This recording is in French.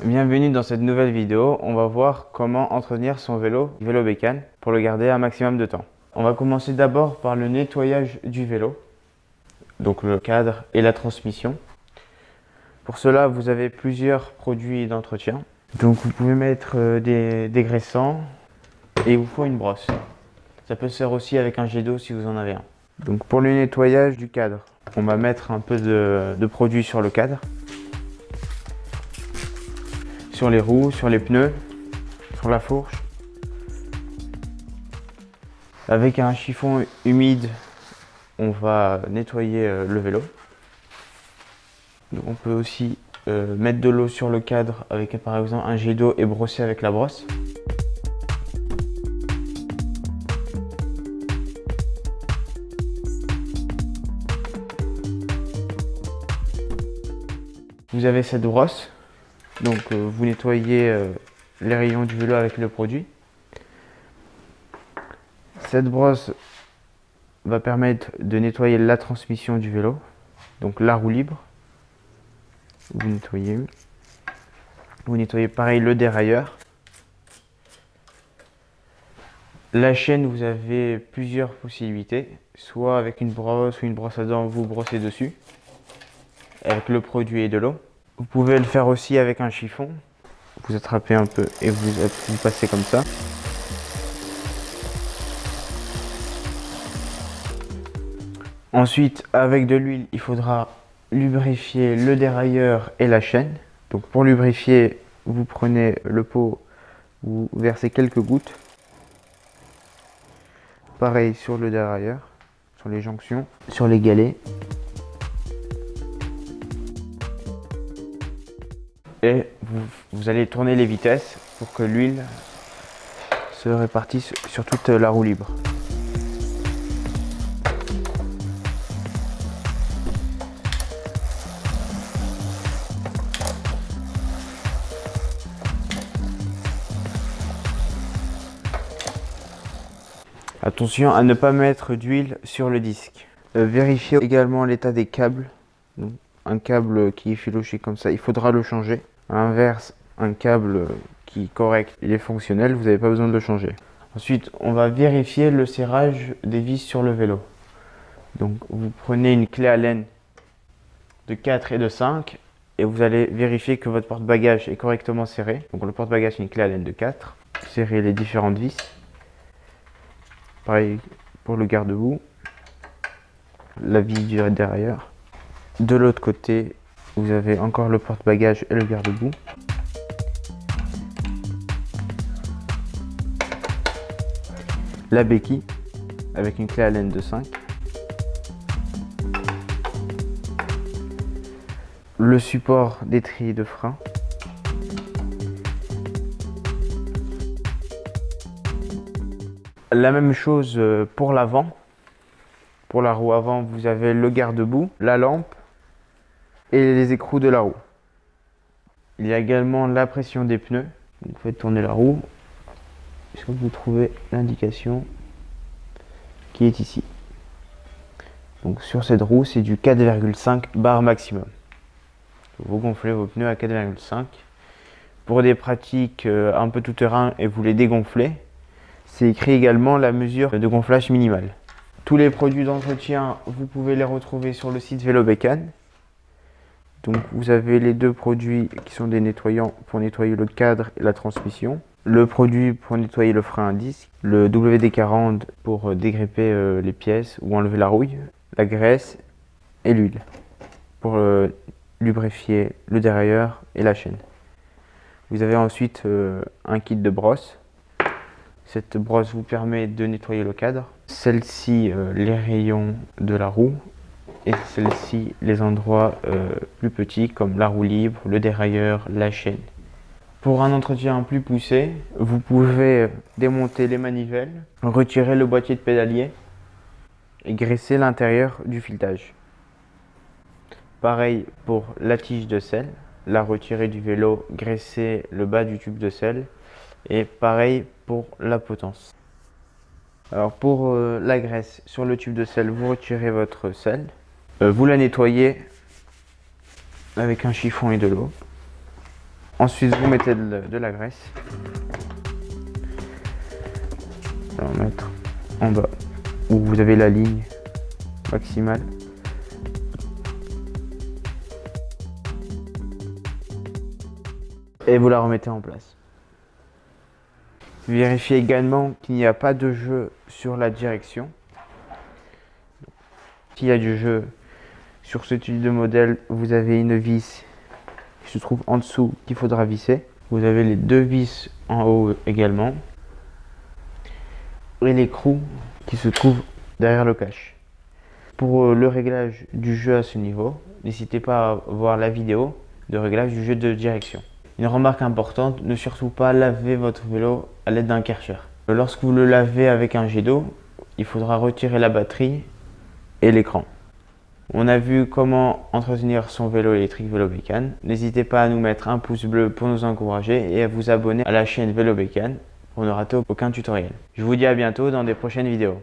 Bienvenue dans cette nouvelle vidéo. On va voir comment entretenir son vélo bécane pour le garder un maximum de temps. On va commencer d'abord par le nettoyage du vélo, donc le cadre et la transmission. Pour cela, vous avez plusieurs produits d'entretien. Donc vous pouvez mettre des dégraissants et il vous faut une brosse. Ça peut se faire aussi avec un jet d'eau si vous en avez un. Donc pour le nettoyage du cadre, on va mettre un peu de produit sur le cadre, sur les roues, sur les pneus, sur la fourche. Avec un chiffon humide, on va nettoyer le vélo. Donc on peut aussi mettre de l'eau sur le cadre avec par exemple un jet d'eau et brosser avec la brosse. Vous avez cette brosse, donc vous nettoyez les rayons du vélo avec le produit. Cette brosse va permettre de nettoyer la transmission du vélo, donc la roue libre. Vous nettoyez pareil le dérailleur. La chaîne, vous avez plusieurs possibilités, soit avec une brosse ou une brosse à dents, vous brossez dessus avec le produit et de l'eau. Vous pouvez le faire aussi avec un chiffon. Vous attrapez un peu et vous passez comme ça. Ensuite, avec de l'huile, il faudra lubrifier le dérailleur et la chaîne. Donc pour lubrifier, vous prenez le pot, vous versez quelques gouttes. Pareil sur le dérailleur, sur les jonctions, sur les galets. Et vous allez tourner les vitesses pour que l'huile se répartisse sur toute la roue libre. Attention à ne pas mettre d'huile sur le disque. Vérifiez également l'état des câbles. Donc, un câble qui est filoché comme ça, il faudra le changer. À l'inverse, un câble qui est correct, il est fonctionnel, vous n'avez pas besoin de le changer. Ensuite, on va vérifier le serrage des vis sur le vélo. Donc, vous prenez une clé Allen de 4 et de 5 et vous allez vérifier que votre porte-bagages est correctement serré. Donc, le porte-bagages, c'est une clé Allen de 4. Serrez les différentes vis. Pareil pour le garde-boue, la vis du dérailleur. De l'autre côté, vous avez encore le porte-bagages et le garde-boue. La béquille avec une clé Allen de 5. Le support d'étrier de frein. La même chose pour l'avant. Pour la roue avant, vous avez le garde-boue, la lampe et les écrous de la roue. Il y a également la pression des pneus. Vous faites tourner la roue jusqu'à ce que vous trouvez l'indication qui est ici. Donc sur cette roue, c'est du 4,5 bar maximum. Vous gonflez vos pneus à 4,5. Pour des pratiques un peu tout terrain et vous les dégonflez, c'est écrit également la mesure de gonflage minimale. Tous les produits d'entretien, vous pouvez les retrouver sur le site Vélo Bécane. Donc vous avez les deux produits qui sont des nettoyants pour nettoyer le cadre et la transmission. Le produit pour nettoyer le frein à disque. Le WD-40 pour dégripper les pièces ou enlever la rouille. La graisse et l'huile pour lubrifier le dérailleur et la chaîne. Vous avez ensuite un kit de brosse. Cette brosse vous permet de nettoyer le cadre. Celle-ci, les rayons de la roue. Et celle-ci, les endroits plus petits comme la roue libre, le dérailleur, la chaîne. Pour un entretien plus poussé, vous pouvez démonter les manivelles, retirer le boîtier de pédalier et graisser l'intérieur du filetage. Pareil pour la tige de selle, la retirer du vélo, graisser le bas du tube de selle. Et pareil pour la potence. Alors pour la graisse sur le tube de selle, vous retirez votre selle. Vous la nettoyez avec un chiffon et de l'eau. Ensuite, vous mettez de la graisse. On va mettre en bas où vous avez la ligne maximale. Et vous la remettez en place. Vérifiez également qu'il n'y a pas de jeu sur la direction. S'il y a du jeu sur ce type de modèle, vous avez une vis qui se trouve en dessous qu'il faudra visser. Vous avez les 2 vis en haut également. Et l'écrou qui se trouve derrière le cache. Pour le réglage du jeu à ce niveau, n'hésitez pas à voir la vidéo de réglage du jeu de direction. Une remarque importante, ne surtout pas laver votre vélo à l'aide d'un Kärcher. Lorsque vous le lavez avec un jet d'eau, il faudra retirer la batterie et l'écran. On a vu comment entretenir son vélo électrique Vélobécane. N'hésitez pas à nous mettre un pouce bleu pour nous encourager et à vous abonner à la chaîne Vélobécane pour ne rater aucun tutoriel. Je vous dis à bientôt dans des prochaines vidéos.